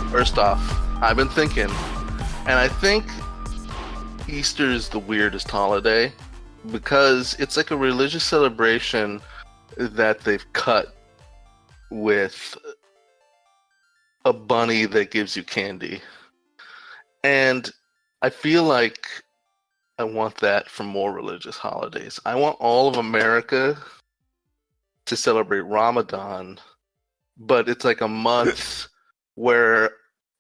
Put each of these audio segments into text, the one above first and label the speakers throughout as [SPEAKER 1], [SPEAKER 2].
[SPEAKER 1] First off, I've been thinking, and I think Easter is the weirdest holiday because it's like a religious celebration that they've cut with a bunny that gives you candy. And I feel like I want that for more religious holidays. I want all of America to celebrate Ramadan, but it's like a month where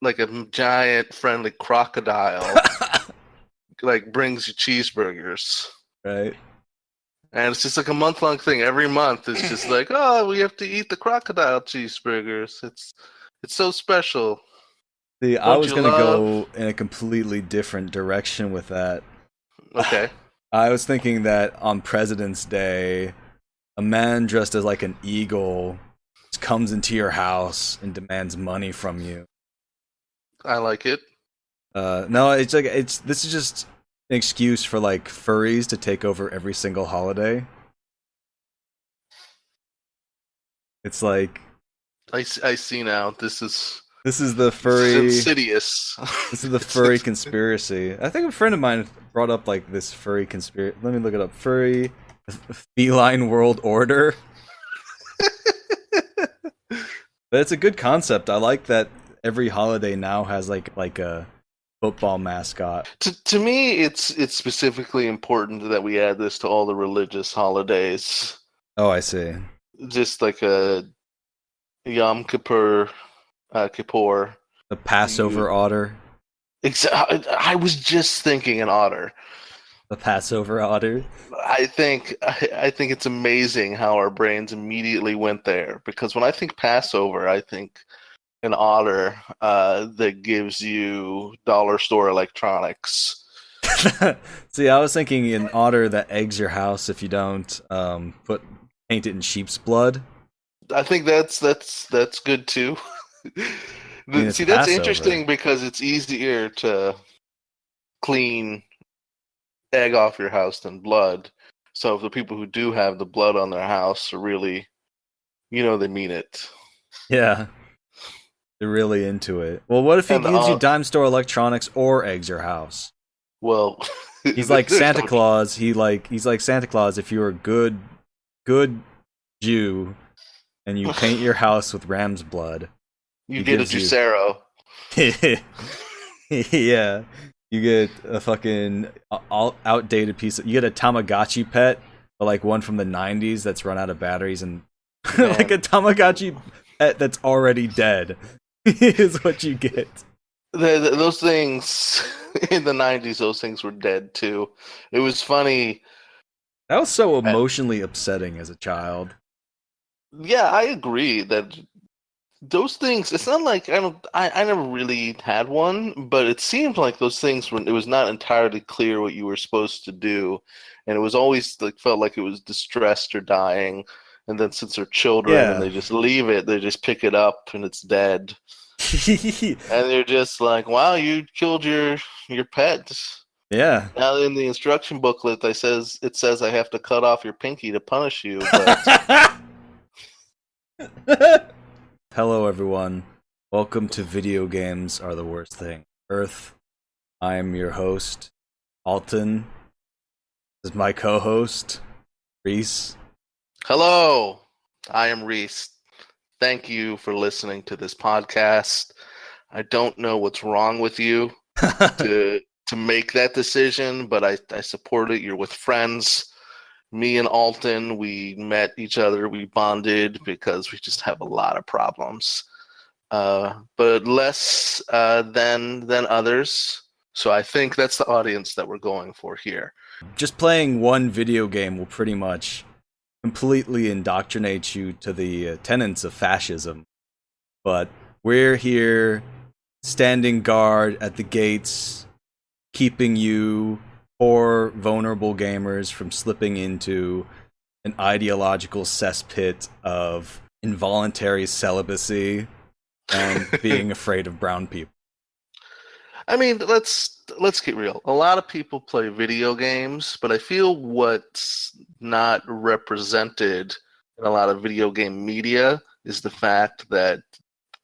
[SPEAKER 1] like a giant friendly crocodile like brings you cheeseburgers.
[SPEAKER 2] Right.
[SPEAKER 1] And it's just like a month-long thing. Every month it's just like, oh, we have to eat the crocodile cheeseburgers. It's so special.
[SPEAKER 2] See, I
[SPEAKER 1] Don't
[SPEAKER 2] was
[SPEAKER 1] you
[SPEAKER 2] gonna
[SPEAKER 1] love?
[SPEAKER 2] go in a completely different direction with that.
[SPEAKER 1] Okay.
[SPEAKER 2] I was thinking that on President's Day, a man dressed as like an eagle just comes into your house and demands money from you.
[SPEAKER 1] I like it.
[SPEAKER 2] No, it's like this is just an excuse for like furries to take over every single holiday. It's like
[SPEAKER 1] I see now. This is
[SPEAKER 2] the furry.
[SPEAKER 1] insidious.
[SPEAKER 2] This is the furry conspiracy. I think a friend of mine brought up like this furry conspiracy. Let me look it up. Furry feline world order. But it's a good concept. I like that every holiday now has like a football mascot.
[SPEAKER 1] To me, it's specifically important that we add this to all the religious holidays.
[SPEAKER 2] Oh, I see.
[SPEAKER 1] Just like a Yom Kippur, Kippur.
[SPEAKER 2] The Passover otter.
[SPEAKER 1] I was just thinking an otter.
[SPEAKER 2] The Passover otter.
[SPEAKER 1] I think it's amazing how our brains immediately went there, because when I think Passover, I think an otter that gives you dollar store electronics.
[SPEAKER 2] See, I was thinking an otter that eggs your house if you don't paint it in sheep's blood.
[SPEAKER 1] I think that's good too. See, that's interesting because it's easier to clean egg off your house than blood. So if the people who do have the blood on their house are really, they mean it.
[SPEAKER 2] Yeah. They're really into it. Well, what if he gives you dime store electronics or eggs your house?
[SPEAKER 1] Well,
[SPEAKER 2] he's like Santa Claus. He's like Santa Claus if you're a good Jew and you paint your house with ram's blood.
[SPEAKER 1] You get a Juicero.
[SPEAKER 2] Yeah. You get a fucking outdated piece you get a Tamagotchi pet, but like one from the 90s that's run out of batteries, and like a Tamagotchi pet that's already dead is what you get.
[SPEAKER 1] Those things in the 90s, those things were dead too. It was funny.
[SPEAKER 2] That was so emotionally upsetting as a child.
[SPEAKER 1] Yeah, I agree that those things, it's not like I never really had one, but it seemed like those things when it was not entirely clear what you were supposed to do, and it was always like felt like it was distressed or dying, and then since they're children and they just leave it, they just pick it up and it's dead. And they're just like, wow, you killed your pet.
[SPEAKER 2] Yeah.
[SPEAKER 1] Now in the instruction booklet it says I have to cut off your pinky to punish you, but
[SPEAKER 2] Hello, everyone. Welcome to Video Games Are the Worst Thing on Earth. I am your host, Alton. This is my co-host, Reese.
[SPEAKER 1] Hello, I am Reese. Thank you for listening to this podcast. I don't know what's wrong with you to make that decision, but I support it. You're with friends. Me and Alton, we met each other, we bonded because we just have a lot of problems, but less than others. So I think that's the audience that we're going for here.
[SPEAKER 2] Just playing one video game will pretty much completely indoctrinate you to the tenets of fascism. But we're here, standing guard at the gates, keeping you poor, vulnerable gamers from slipping into an ideological cesspit of involuntary celibacy and being afraid of brown people.
[SPEAKER 1] I mean, let's get real. A lot of people play video games, but I feel what's not represented in a lot of video game media is the fact that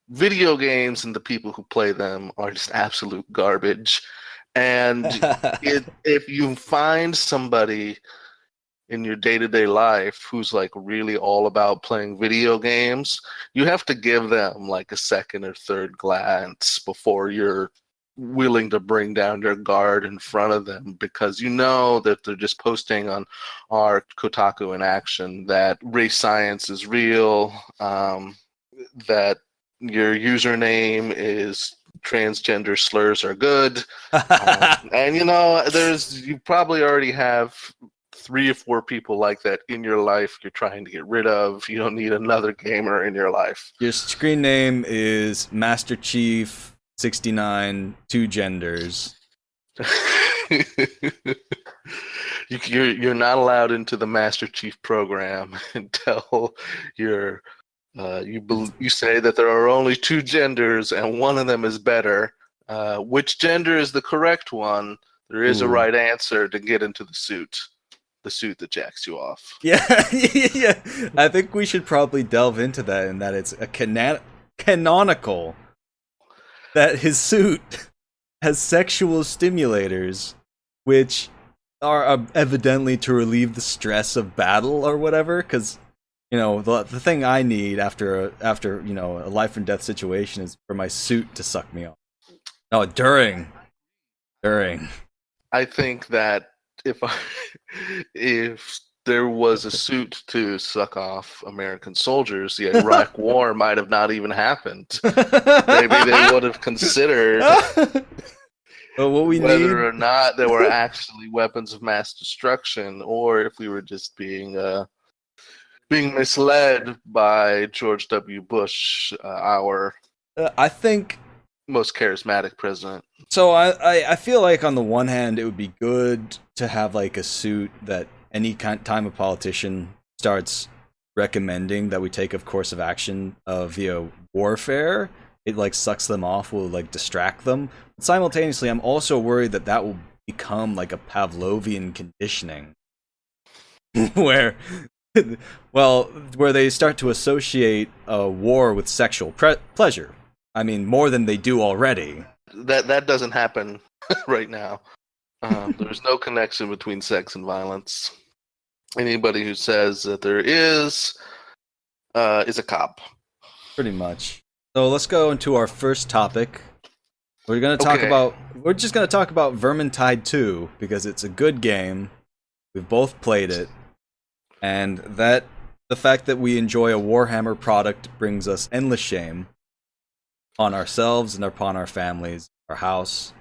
[SPEAKER 1] video games and the people who play them are just absolute garbage. And if you find somebody in your day-to-day life who's like really all about playing video games, you have to give them like a second or third glance before you're willing to bring down your guard in front of them, because you know that they're just posting on our Kotaku in action that race science is real, that your username is transgender slurs are good, and you probably already have 3 or 4 people like that in your life you're trying to get rid of. You don't need another gamer in your life.
[SPEAKER 2] Your screen name is Master Chief 69, 2 genders.
[SPEAKER 1] You're not allowed into the Master Chief program until you say that there are only 2 genders and one of them is better. Which gender is the correct one? There is a right answer to get into the suit that jacks you off.
[SPEAKER 2] Yeah. Yeah. I think we should probably delve into that, and that it's a canonical that his suit has sexual stimulators, which are evidently to relieve the stress of battle or whatever, because the thing I need after a life and death situation is for my suit to suck me off. No, during.
[SPEAKER 1] I think that if there was a suit to suck off American soldiers, the Iraq War might have not even happened. Maybe they would have considered whether or not there were actually weapons of mass destruction, or if we were just being misled by George W. Bush, our
[SPEAKER 2] I think
[SPEAKER 1] most charismatic president.
[SPEAKER 2] So I feel like on the one hand it would be good to have like a suit that any time a politician starts recommending that we take a course of action via warfare, it like sucks them off, will like distract them. But simultaneously, I'm also worried that will become like a Pavlovian conditioning where they start to associate a war with sexual pleasure. I mean, more than they do already.
[SPEAKER 1] That doesn't happen right now. There's no connection between sex and violence. Anybody who says that there is a cop.
[SPEAKER 2] Pretty much. So let's go into our first topic. We're just gonna talk about Vermintide II because it's a good game. We've both played it, and that the fact that we enjoy a Warhammer product brings us endless shame on ourselves and upon our families, our house,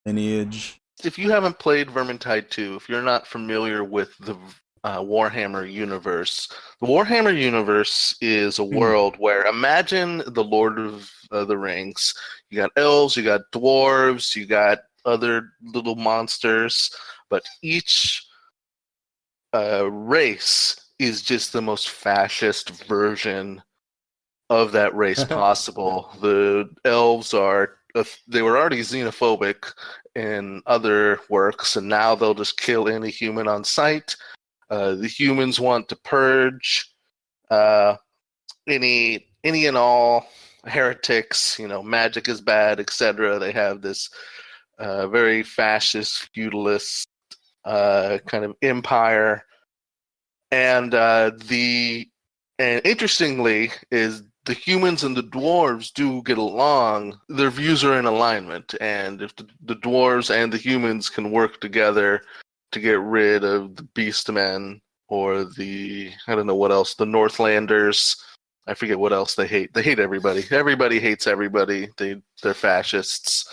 [SPEAKER 2] lineage.
[SPEAKER 1] If you haven't played Vermintide II, if you're not familiar with the Warhammer universe, the Warhammer universe is a world where, imagine the Lord of the Rings. You got elves, you got dwarves, you got other little monsters, but each race is just the most fascist version of that race possible. The elves they were already xenophobic in other works, and now they'll just kill any human on sight. The humans want to purge any and all heretics. Magic is bad, etc. They have this very fascist, feudalist kind of empire, and interestingly is the humans and the dwarves do get along. Their views are in alignment, and if the dwarves and the humans can work together to get rid of the Beastmen or the Northlanders. I forget what else they hate. They hate everybody. Everybody hates everybody. They're fascists.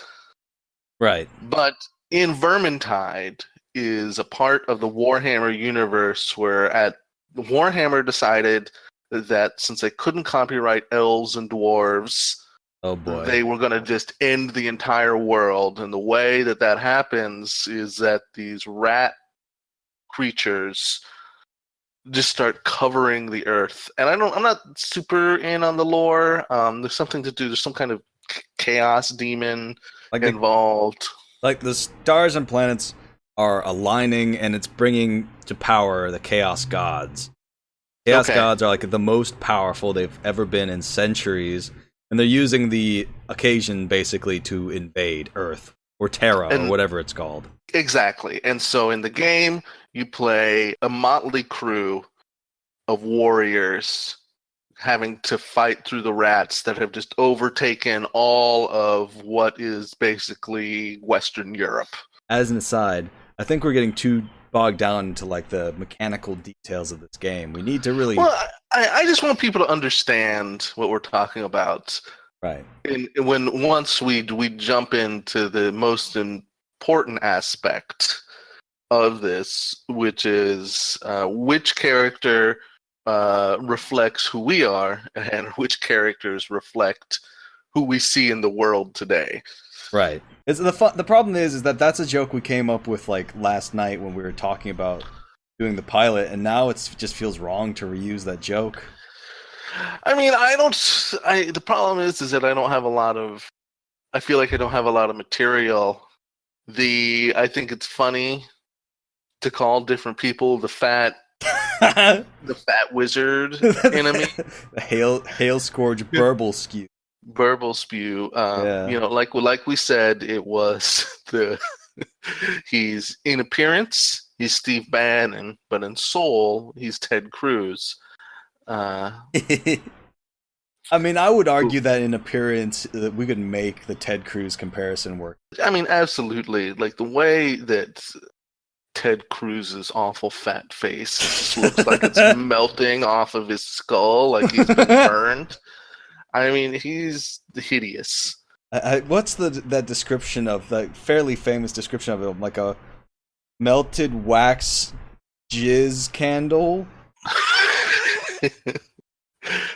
[SPEAKER 2] Right.
[SPEAKER 1] But in Vermintide is a part of the Warhammer universe where Warhammer decided that since they couldn't copyright elves and dwarves,
[SPEAKER 2] oh boy,
[SPEAKER 1] they were going to just end the entire world. And the way that happens is that these rat creatures just start covering the earth. And I'm not super in on the lore. There's something to do. There's some kind of chaos demon involved.
[SPEAKER 2] The stars and planets are aligning, and it's bringing to power the chaos gods. Chaos gods are the most powerful they've ever been in centuries, And they're using the occasion basically to invade Earth or Terra or
[SPEAKER 1] And
[SPEAKER 2] whatever it's called.
[SPEAKER 1] exactly. And so in the game, you play a motley crew of warriors having to fight through the rats that have just overtaken all of what is basically Western Europe.
[SPEAKER 2] As an aside, I think we're getting too bogged down into like the mechanical details of this game. We need to really
[SPEAKER 1] I just want people to understand what we're talking about.
[SPEAKER 2] right.
[SPEAKER 1] And when once we jump into the most important aspect of this, which is which character reflects who we are, and which characters reflect who we see in the world today.
[SPEAKER 2] Right. It's the problem is that that's a joke we came up with like last night when we were talking about doing the pilot, and now it just feels wrong to reuse that joke.
[SPEAKER 1] I mean, the problem is that I don't have a lot of. I feel like I don't have a lot of material. I think it's funny to call different people the fat wizard enemy.
[SPEAKER 2] Hail Scourge Burble Skew.
[SPEAKER 1] Burble spew.
[SPEAKER 2] Yeah.
[SPEAKER 1] You know, like we said, it was he's in appearance, he's Steve Bannon, but in soul, he's Ted Cruz.
[SPEAKER 2] I mean, I would argue that in appearance that we could make the Ted Cruz comparison work.
[SPEAKER 1] I mean, absolutely. Like the way that Ted Cruz's awful fat face just looks like it's melting off of his skull, like he's been burned. I mean, he's hideous.
[SPEAKER 2] What's that description of the fairly famous description of him? Like a melted wax jizz candle?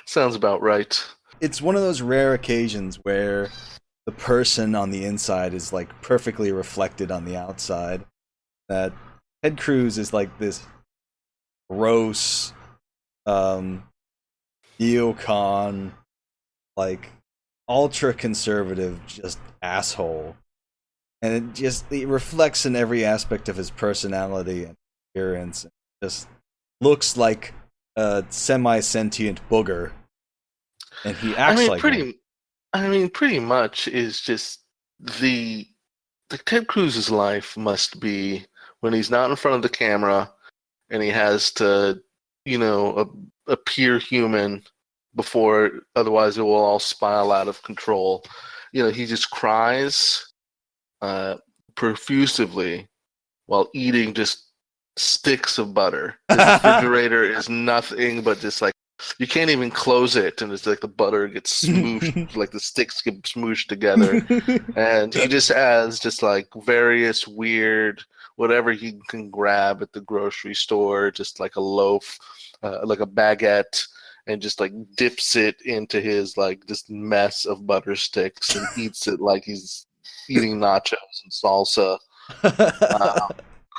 [SPEAKER 1] Sounds about right.
[SPEAKER 2] It's one of those rare occasions where the person on the inside is like perfectly reflected on the outside. That Ted Cruz is like this gross, neocon, like ultra conservative, just asshole, and it reflects in every aspect of his personality and appearance. It just looks like a semi-sentient booger, and he acts like him.
[SPEAKER 1] I mean, pretty much is just the Ted Cruz's life must be when he's not in front of the camera and he has to, you know, appear human before otherwise it will all spiral out of control. You know, he just cries profusively while eating just sticks of butter. His refrigerator is nothing but just like, you can't even close it, and it's like the butter gets smooshed, like the sticks get smooshed together, and he just has just like various weird whatever he can grab at the grocery store, just like a loaf, like a baguette, and just like dips it into his like this mess of butter sticks and eats it like he's eating nachos and salsa.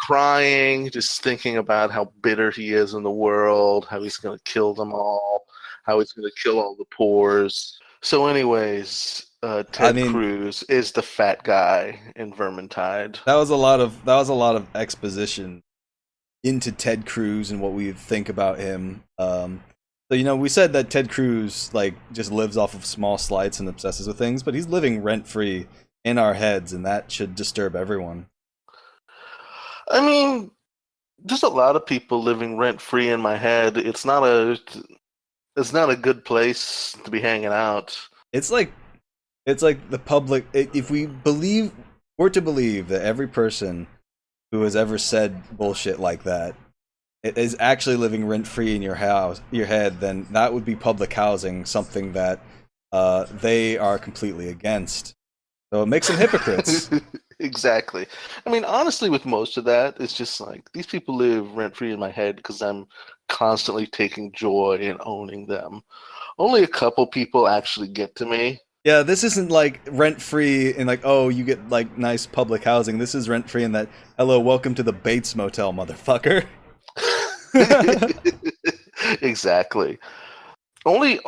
[SPEAKER 1] Crying, just thinking about how bitter he is in the world, how he's going to kill them all, how he's going to kill all the poors. So anyways, Ted Cruz is the fat guy in Vermintide.
[SPEAKER 2] That was a lot of exposition into Ted Cruz and what we think about him. So, you know, we said that Ted Cruz like just lives off of small slights and obsesses with things, but he's living rent-free in our heads, and that should disturb everyone.
[SPEAKER 1] I mean, there's a lot of people living rent-free in my head. It's not a good place to be hanging out.
[SPEAKER 2] It's like the public. If we're to believe that every person who has ever said bullshit like that is actually living rent-free in your head, then that would be public housing, something that they are completely against. So it makes them hypocrites.
[SPEAKER 1] Exactly. I mean, honestly, with most of that, it's just like these people live rent-free in my head because I'm constantly taking joy in owning them. Only a couple people actually get to me.
[SPEAKER 2] Yeah, this isn't like rent-free and like, oh, you get like nice public housing. This is rent-free in that, hello, welcome to the Bates Motel, motherfucker.
[SPEAKER 1] Exactly. Only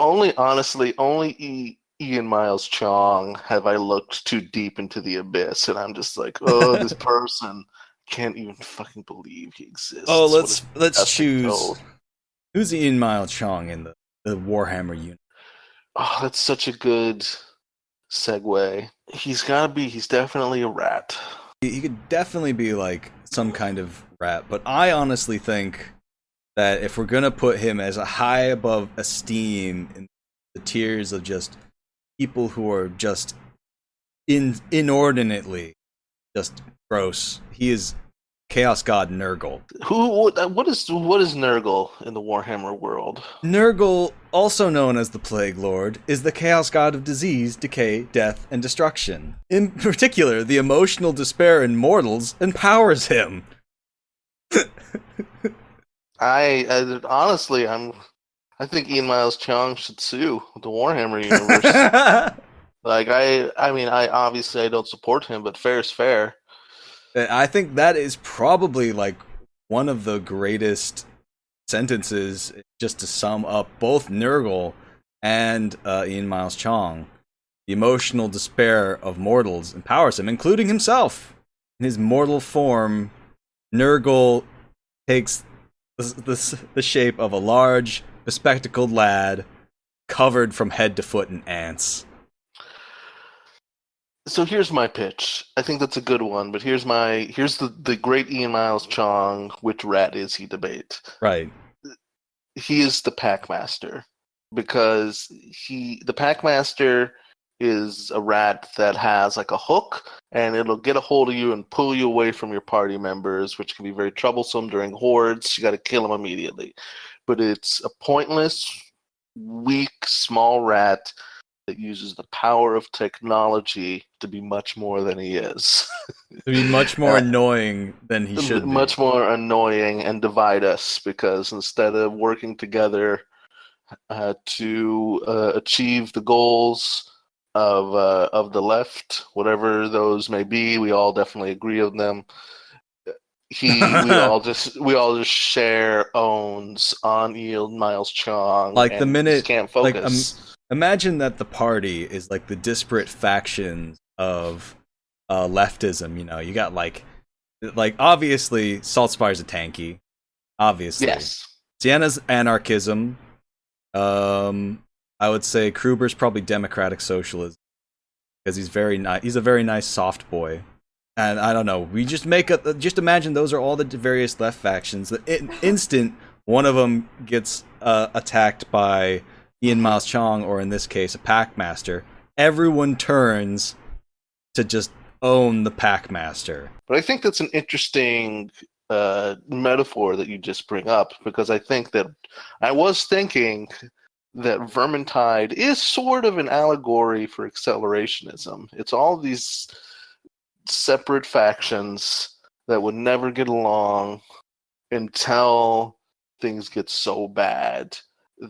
[SPEAKER 1] Ian Miles Chong have I looked too deep into the abyss, and I'm just like, oh, this person can't even fucking believe he exists.
[SPEAKER 2] Oh, let's choose. Who's Ian Miles Chong in the Warhammer unit?
[SPEAKER 1] Oh, that's such a good segue. He's definitely a rat.
[SPEAKER 2] He could definitely be like some kind of rat, but I honestly think that if we're gonna put him as a high above esteem in the tiers of just people who are just inordinately just gross, he is Chaos God Nurgle.
[SPEAKER 1] What is Nurgle in the Warhammer world?
[SPEAKER 2] Nurgle, also known as the Plague Lord, is the chaos god of disease, decay, death, and destruction. In particular, the emotional despair in mortals empowers him.
[SPEAKER 1] Honestly, I think Ian Miles Chong should sue the Warhammer universe. Like I obviously I don't support him, but fair is fair.
[SPEAKER 2] I think that is probably like one of the greatest sentences just to sum up both Nurgle and Ian Miles Chong. The emotional despair of mortals empowers him, including himself. In his mortal form, Nurgle takes the shape of a large, bespectacled lad covered from head to foot in ants.
[SPEAKER 1] So here's my pitch. I think that's a good one, but here's the great Ian Miles Chong, which rat is he debate.
[SPEAKER 2] Right.
[SPEAKER 1] He is the Packmaster because the Packmaster is a rat that has like a hook and it'll get a hold of you and pull you away from your party members, which can be very troublesome during hordes. You got to kill them immediately. But it's a pointless, weak, small rat that uses the power of technology to be much more than he is.
[SPEAKER 2] To be much more annoying than he should be.
[SPEAKER 1] Much more annoying and divide us because instead of working together to achieve the goals of the left, whatever those may be, we all definitely agree on them. We all just share owns on Ian Miles Chong.
[SPEAKER 2] Like the minute
[SPEAKER 1] can't focus.
[SPEAKER 2] Like, imagine that the party is like the disparate factions of leftism. You know, you got like obviously Saltspire's a tanky, obviously.
[SPEAKER 1] Yes.
[SPEAKER 2] Sienna's anarchism. I would say Kruber's probably democratic socialism because he's very nice. He's a very nice soft boy. And I don't know. We just just imagine those are all the various left factions. The instant one of them gets attacked by Ian Miles Chong, or in this case, a Packmaster, everyone turns to just own the Packmaster.
[SPEAKER 1] But I think that's an interesting metaphor that you just bring up, because I think that I was thinking that Vermintide is sort of an allegory for accelerationism. It's all these separate factions that would never get along until things get so bad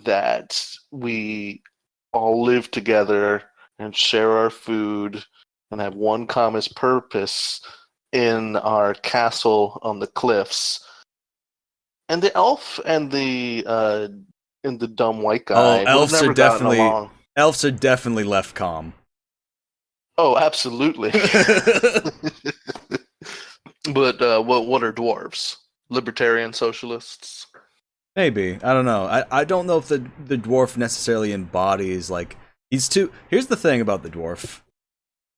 [SPEAKER 1] that we all live together and share our food and have one common purpose in our castle on the cliffs. And the elf and the dumb white guy.
[SPEAKER 2] Oh, elves are definitely left com.
[SPEAKER 1] Oh, absolutely. But what are dwarves? Libertarian socialists?
[SPEAKER 2] Maybe. I don't know. I don't know if the dwarf necessarily embodies, like, he's too... Here's the thing about the dwarf.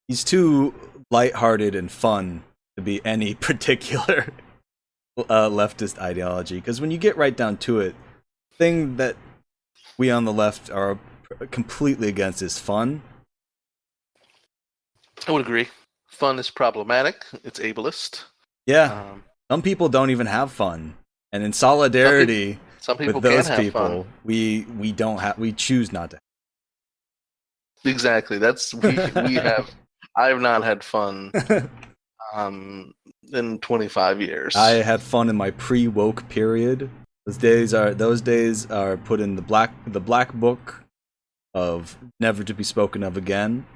[SPEAKER 2] He's too lighthearted and fun to be any particular leftist ideology. Because when you get right down to it, the thing that we on the left are completely against is fun.
[SPEAKER 1] I would agree. Fun is problematic. It's ableist.
[SPEAKER 2] Yeah. Some people don't even have fun. And in solidarity
[SPEAKER 1] some people
[SPEAKER 2] with those
[SPEAKER 1] can have
[SPEAKER 2] people,
[SPEAKER 1] fun.
[SPEAKER 2] we choose not to.
[SPEAKER 1] Exactly. We have. I have not had fun in 25 years.
[SPEAKER 2] I had fun in my pre-woke period. Those days are put in the black book of never to be spoken of again.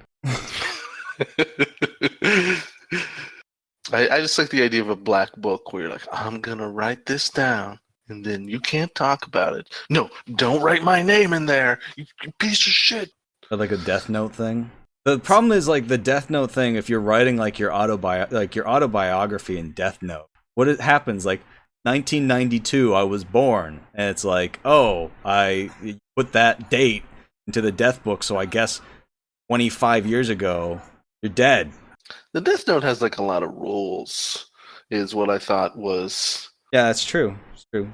[SPEAKER 1] I just like the idea of a black book where you're like, I'm gonna write this down, and then you can't talk about it. No, don't write my name in there, you piece of shit.
[SPEAKER 2] Or like a Death Note thing. The problem is, like, the Death Note thing. If you're writing like your autobiography in Death Note, what happens? Like 1992, I was born, and it's like, oh, I put that date into the death book, so I guess 25 years ago, you're dead.
[SPEAKER 1] The Death Note has like a lot of rules, is what I thought was.
[SPEAKER 2] Yeah, that's true. It's true.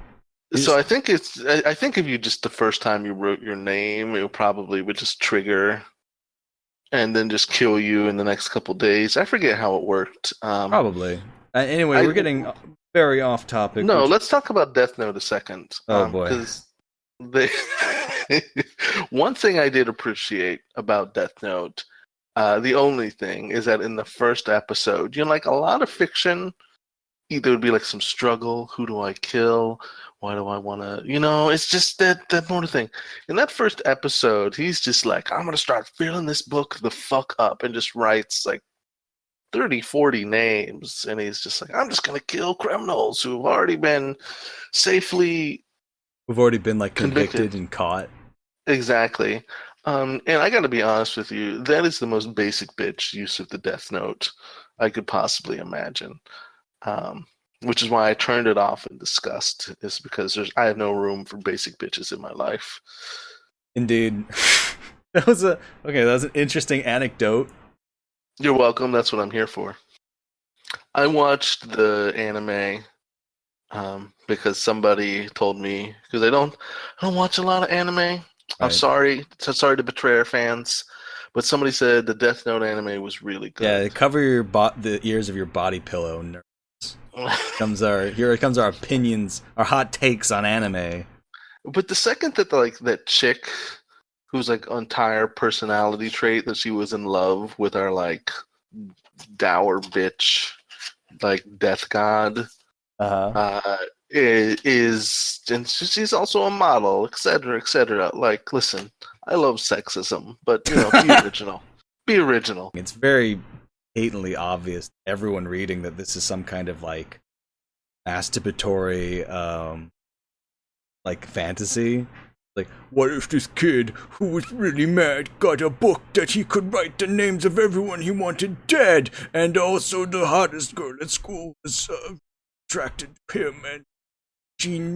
[SPEAKER 1] So I think I think if you just the first time you wrote your name, it probably would just trigger, and then just kill you in the next couple days. I forget how it worked.
[SPEAKER 2] Probably. Anyway, we're getting very off topic.
[SPEAKER 1] No, let's talk about Death Note a second.
[SPEAKER 2] Oh boy.
[SPEAKER 1] Because one thing I did appreciate about Death Note, the only thing is that in the first episode, like a lot of fiction, either would be like some struggle. Who do I kill? Why do I want to? It's just that more thing. In that first episode, he's just like, I'm gonna start filling this book the fuck up, and just writes like 30, 40 names, and he's just like, I'm just gonna kill criminals who've already been safely.
[SPEAKER 2] We've already been like convicted and caught.
[SPEAKER 1] Exactly. And I gotta be honest with you, that is the most basic bitch use of the Death Note I could possibly imagine. Which is why I turned it off in disgust, is because I have no room for basic bitches in my life.
[SPEAKER 2] Indeed. That was an interesting anecdote.
[SPEAKER 1] You're welcome. That's what I'm here for. I watched the anime because somebody told me, because I don't watch a lot of anime. Right. I'm sorry to betray our fans, but somebody said the Death Note anime was really good.
[SPEAKER 2] Yeah, cover the ears of your body pillow, nerds. Here comes our opinions, our hot takes on anime.
[SPEAKER 1] But the second that that chick whose like entire personality trait that she was in love with our like dour bitch, like death god, is, and she's also a model, etc., etc. Like, listen, I love sexism, but be original. Be original.
[SPEAKER 2] It's very patently obvious to everyone reading that this is some kind of like masturbatory like fantasy. Like, what if this kid who was really mad got a book that he could write the names of everyone he wanted dead, and also the hottest girl at school was attracted to him, and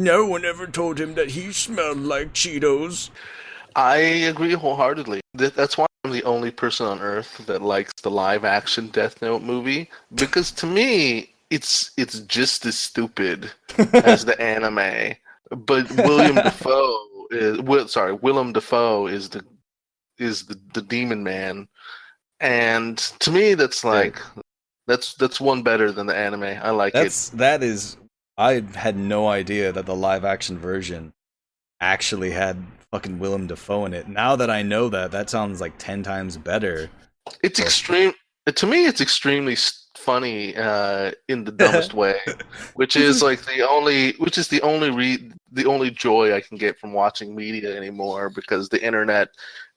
[SPEAKER 2] no one ever told him that he smelled like Cheetos.
[SPEAKER 1] I agree wholeheartedly. That's why I'm the only person on Earth that likes the live-action Death Note movie, because to me, it's just as stupid as the anime. But Willem Dafoe is the Demon Man, and to me, that's like that's one better than the anime. I like it.
[SPEAKER 2] I had no idea that the live-action version actually had fucking Willem Dafoe in it. Now that I know that sounds like 10 times better.
[SPEAKER 1] It's extreme. To me, it's extremely funny in the dumbest way, which is like the only joy I can get from watching media anymore, because the internet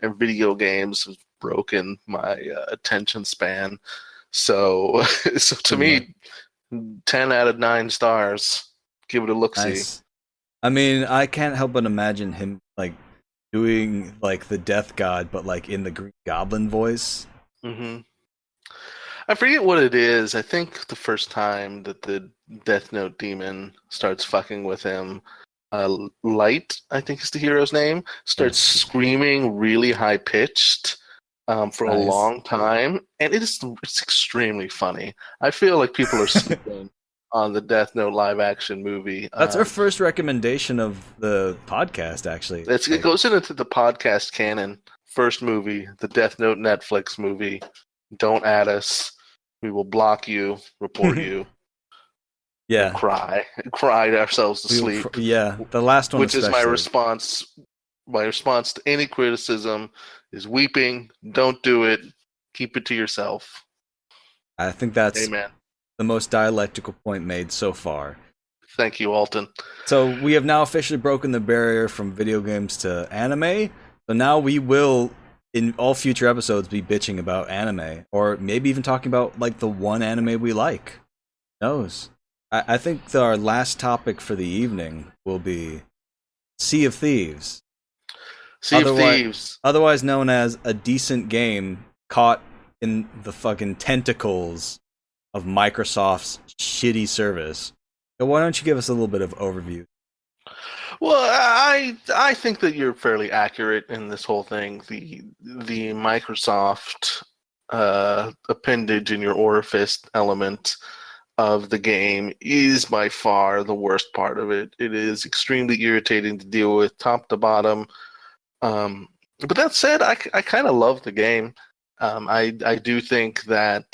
[SPEAKER 1] and video games have broken my attention span. So to me, 10 out of 9 stars. Give it a look-see.
[SPEAKER 2] Nice. I mean, I can't help but imagine him like doing like the Death God, but like in the Green Goblin voice.
[SPEAKER 1] Mm-hmm. I forget what it is. I think the first time that the Death Note demon starts fucking with him, Light, I think is the hero's name, starts screaming really high pitched for a long time, and it's extremely funny. I feel like people are sleeping on the Death Note live action movie.
[SPEAKER 2] That's our first recommendation of the podcast, actually.
[SPEAKER 1] It goes into the podcast canon. First movie, the Death Note Netflix movie. Don't add us. We will block you, report you.
[SPEAKER 2] Yeah.
[SPEAKER 1] Cry ourselves to sleep.
[SPEAKER 2] The last one,
[SPEAKER 1] which especially is my response. My response to any criticism is weeping. Don't do it. Keep it to yourself.
[SPEAKER 2] I think that's
[SPEAKER 1] Amen.
[SPEAKER 2] The most dialectical point made so far.
[SPEAKER 1] Thank you, Alton.
[SPEAKER 2] So we have now officially broken the barrier from video games to anime. So now we will, in all future episodes, be bitching about anime, or maybe even talking about like the one anime we like. Who knows? I think our last topic for the evening will be Sea of Thieves.
[SPEAKER 1] Sea of Thieves.
[SPEAKER 2] Otherwise known as a decent game caught in the fucking tentacles of Microsoft's shitty service. So why don't you give us a little bit of overview?
[SPEAKER 1] Well, I think that you're fairly accurate in this whole thing. The Microsoft appendage in your orifice element of the game is by far the worst part of it. It is extremely irritating to deal with, top to bottom. But that said, I kind of love the game. I do think that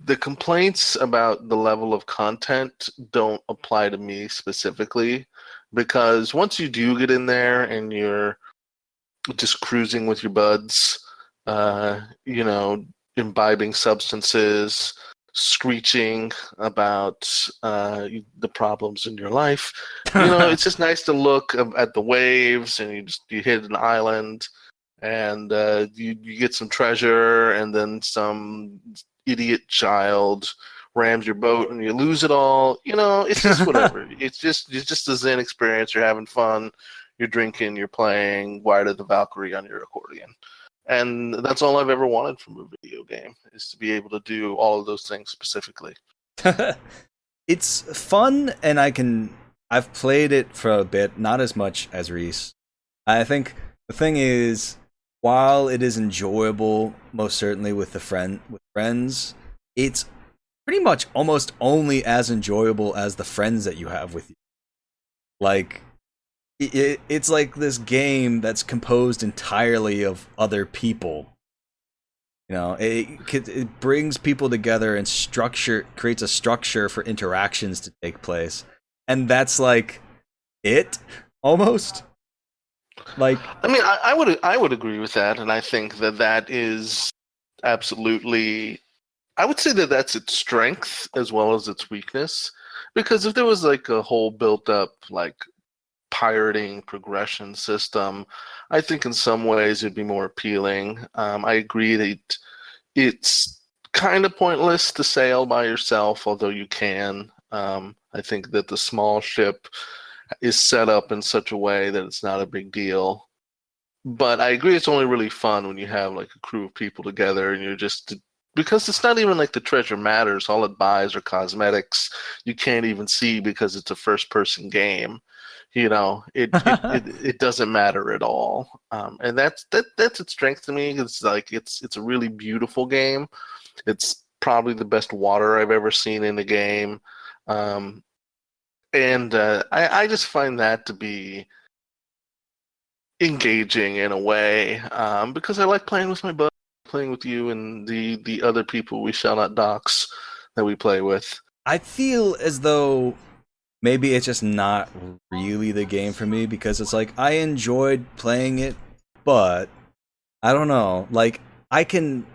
[SPEAKER 1] the complaints about the level of content don't apply to me specifically because once you do get in there and you're just cruising with your buds, you know, imbibing substances, screeching about the problems in your life. You know, it's just nice to look at the waves, and you hit an island, and you get some treasure, and then some idiot child rams your boat, and you lose it all. You know, it's just whatever. It's just a Zen experience. You're having fun. You're drinking. You're playing Wire to the Valkyrie on your accordion. And that's all I've ever wanted from a video game, is to be able to do all of those things specifically.
[SPEAKER 2] It's fun, and I've played it for a bit, not as much as Reese. I think the thing is, while it is enjoyable, most certainly with friends, it's pretty much almost only as enjoyable as the friends that you have with you. Like, it's like this game that's composed entirely of other people. You know, it brings people together and creates a structure for interactions to take place, and that's like it almost. Like,
[SPEAKER 1] I mean, I would agree with that, and I think that that is absolutely. I would say that that's its strength as well as its weakness, because if there was like a whole built up like pirating progression system, I think in some ways it'd be more appealing. I agree that it's kind of pointless to sail by yourself, although you can. I think that the small ship is set up in such a way that it's not a big deal. But I agree it's only really fun when you have like a crew of people together and you're just because it's not even like the treasure matters. All it buys are cosmetics you can't even see because it's a first person game. You know, it doesn't matter at all. And that's its strength to me. It's like it's a really beautiful game. It's probably the best water I've ever seen in a game. Um, and I just find that to be engaging in a way because I like playing with my buddies, playing with you and the other people we shall not dox that we play with.
[SPEAKER 2] I feel as though maybe it's just not really the game for me because it's like I enjoyed playing it, but I don't know. Like, I can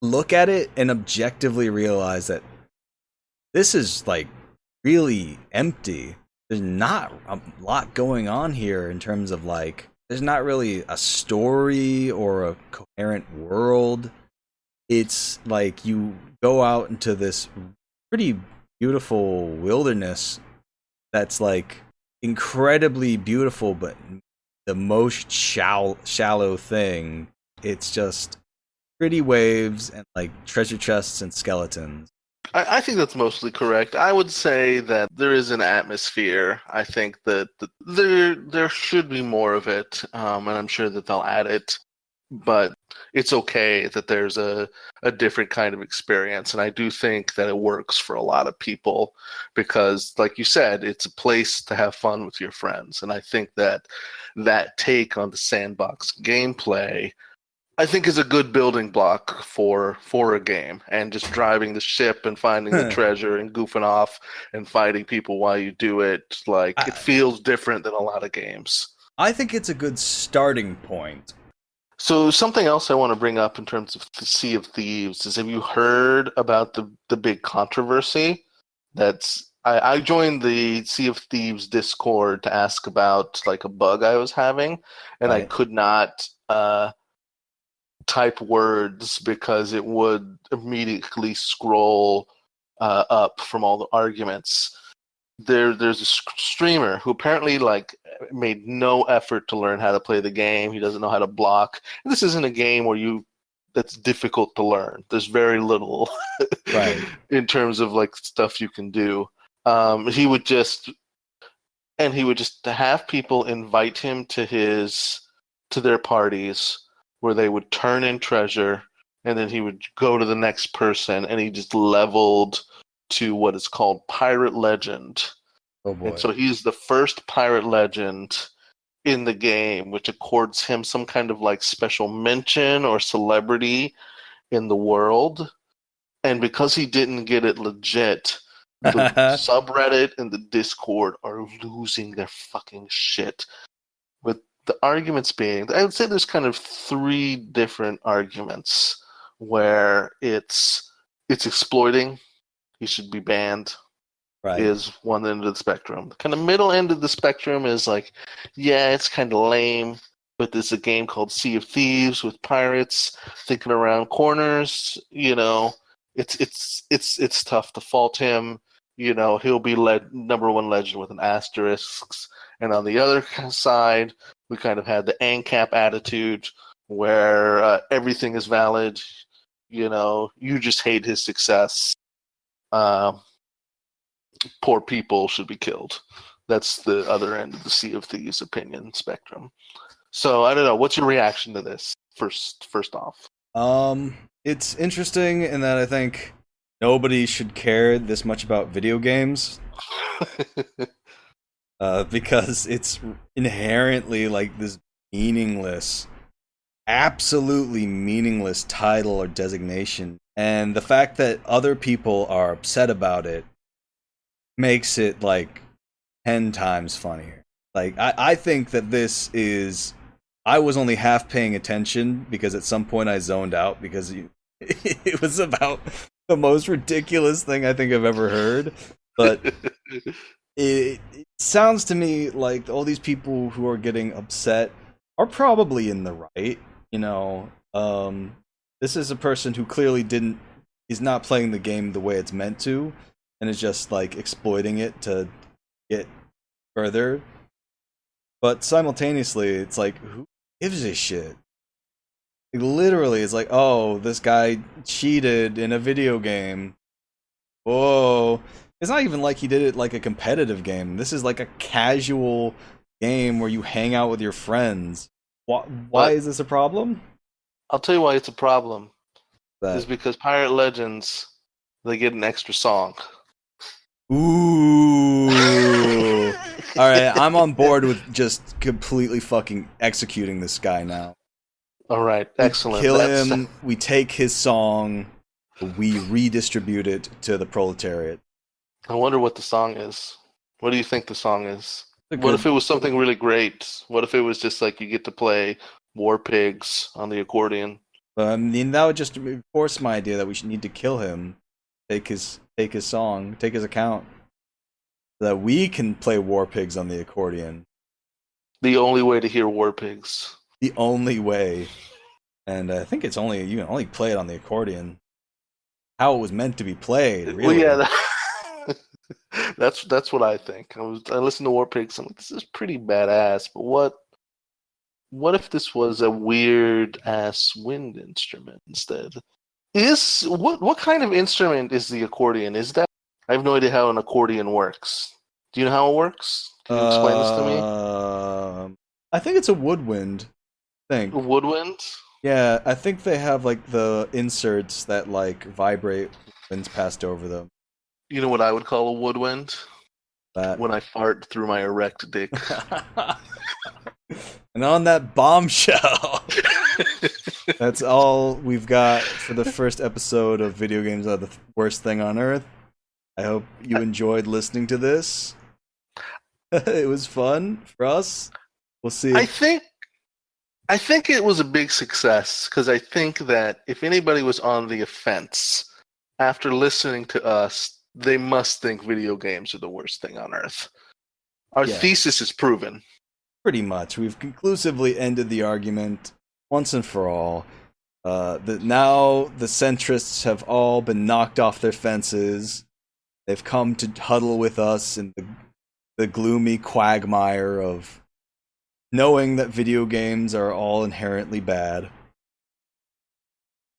[SPEAKER 2] look at it and objectively realize that this is like really empty. There's not a lot going on here in terms of like, there's not really a story or a coherent world. It's like you go out into this pretty beautiful wilderness that's like incredibly beautiful, but the most shallow thing. It's just pretty waves and like treasure chests and skeletons.
[SPEAKER 1] I think that's mostly correct. I would say that there is an atmosphere. I think that there should be more of it, and I'm sure that they'll add it. But it's okay that there's a different kind of experience, and I do think that it works for a lot of people because, like you said, it's a place to have fun with your friends, and I think that that take on the sandbox gameplay I think is a good building block for a game, and just driving the ship and finding the treasure and goofing off and fighting people while you do it. Like it feels different than a lot of games.
[SPEAKER 2] I think it's a good starting point.
[SPEAKER 1] So something else I want to bring up in terms of the Sea of Thieves is have you heard about the big controversy? That's I joined the Sea of Thieves Discord to ask about like a bug I was having, and I
[SPEAKER 2] Right.
[SPEAKER 1] could not type words because it would immediately scroll up from all the arguments. There's a streamer who apparently like made no effort to learn how to play the game. He doesn't know how to block. And this isn't a game where you that's difficult to learn. There's very little
[SPEAKER 2] Right.
[SPEAKER 1] in terms of like stuff you can do. He would just and he would just have people invite him to their parties where they would turn in treasure, and then he would go to the next person, and he just leveled to what is called pirate legend.
[SPEAKER 2] Oh boy.
[SPEAKER 1] And so he's the first pirate legend in the game, which accords him some kind of like special mention or celebrity in the world. And because he didn't get it legit, the subreddit and the Discord are losing their fucking shit. With the arguments being, I would say there's kind of three different arguments where it's exploiting, he should be banned,
[SPEAKER 2] Right.
[SPEAKER 1] is one end of the spectrum. The kind of middle end of the spectrum is like, yeah, it's kind of lame, but there's a game called Sea of Thieves with pirates thinking around corners. You know, it's tough to fault him. You know, he'll be number one legend with an asterisk. And on the other side, we kind of had the ANCAP attitude where everything is valid. You know, you just hate his success. Poor people should be killed. That's the other end of the Sea of Thieves opinion spectrum. So I don't know. What's your reaction to this? First off,
[SPEAKER 2] it's interesting in that I think nobody should care this much about video games, because it's inherently like this meaningless, absolutely meaningless title or designation, and the fact that other people are upset about it makes it like 10 times funnier. Like I think that this is, I was only half paying attention because at some point I zoned out because it was about the most ridiculous thing I think I've ever heard. But it sounds to me like all these people who are getting upset are probably in the right. You know, this is a person who clearly is not playing the game the way it's meant to, and is just like exploiting it to get further. But simultaneously, it's like, who gives a shit? Like, literally, it's like, oh, this guy cheated in a video game. Whoa. It's not even like he did it like a competitive game. This is like a casual game where you hang out with your friends. Why is this a problem?
[SPEAKER 1] I'll tell you why it's a problem.
[SPEAKER 2] That.
[SPEAKER 1] Is because Pirate Legends, they get an extra song.
[SPEAKER 2] Ooh. All right, I'm on board with just completely fucking executing this guy now.
[SPEAKER 1] All right, excellent.
[SPEAKER 2] We kill him, we take his song, we redistribute it to the proletariat.
[SPEAKER 1] I wonder what the song is. What do you think the song is? What if it was something really great? What if it was just like you get to play War Pigs on the accordion?
[SPEAKER 2] I mean, that would just force my idea that we should need to kill him, take his song, take his account, so that we can play War Pigs on the accordion.
[SPEAKER 1] The only way to hear War Pigs.
[SPEAKER 2] The only way. And I think you can only play it on the accordion. How it was meant to be played, really.
[SPEAKER 1] Well, yeah, that's what I think. I listened to War Pigs. I'm like, this is pretty badass. But what if this was a weird ass wind instrument instead? What kind of instrument is the accordion? Is that? I have no idea how an accordion works. Do you know how it works? Can you explain this to me?
[SPEAKER 2] I think it's a woodwind thing.
[SPEAKER 1] A woodwind?
[SPEAKER 2] Yeah, I think they have like the inserts that like vibrate when winds passed over them.
[SPEAKER 1] You know what I would call a woodwind?
[SPEAKER 2] That.
[SPEAKER 1] When I fart through my erect dick.
[SPEAKER 2] And on that bombshell, that's all we've got for the first episode of Video Games Are the Worst Thing on Earth. I hope you enjoyed listening to this. It was fun for us. We'll see.
[SPEAKER 1] I think it was a big success because I think that if anybody was on the offense after listening to us, they must think video games are the worst thing on earth. Our thesis is proven.
[SPEAKER 2] Pretty much. We've conclusively ended the argument once and for all. That now the centrists have all been knocked off their fences. They've come to huddle with us in the gloomy quagmire of knowing that video games are all inherently bad.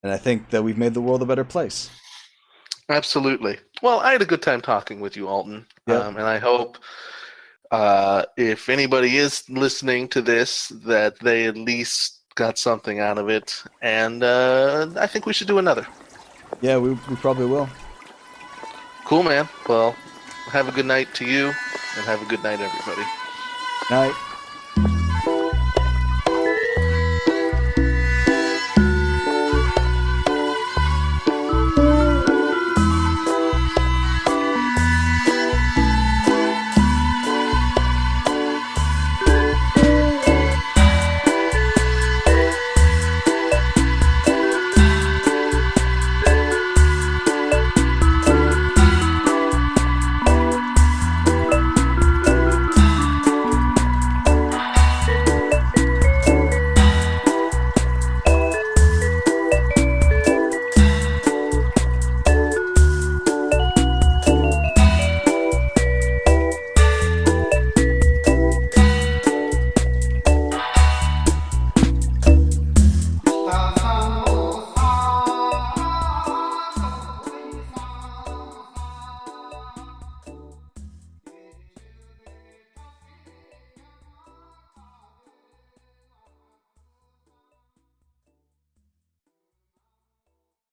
[SPEAKER 2] And I think that we've made the world a better place.
[SPEAKER 1] Absolutely. Well, I had a good time talking with you, Alton.
[SPEAKER 2] Yep.
[SPEAKER 1] And I hope If anybody is listening to this, that they at least got something out of it, and I think we should do another.
[SPEAKER 2] Yeah, we probably will.
[SPEAKER 1] Cool, man. Well, have a good night to you, and have a good night, everybody.
[SPEAKER 2] Night.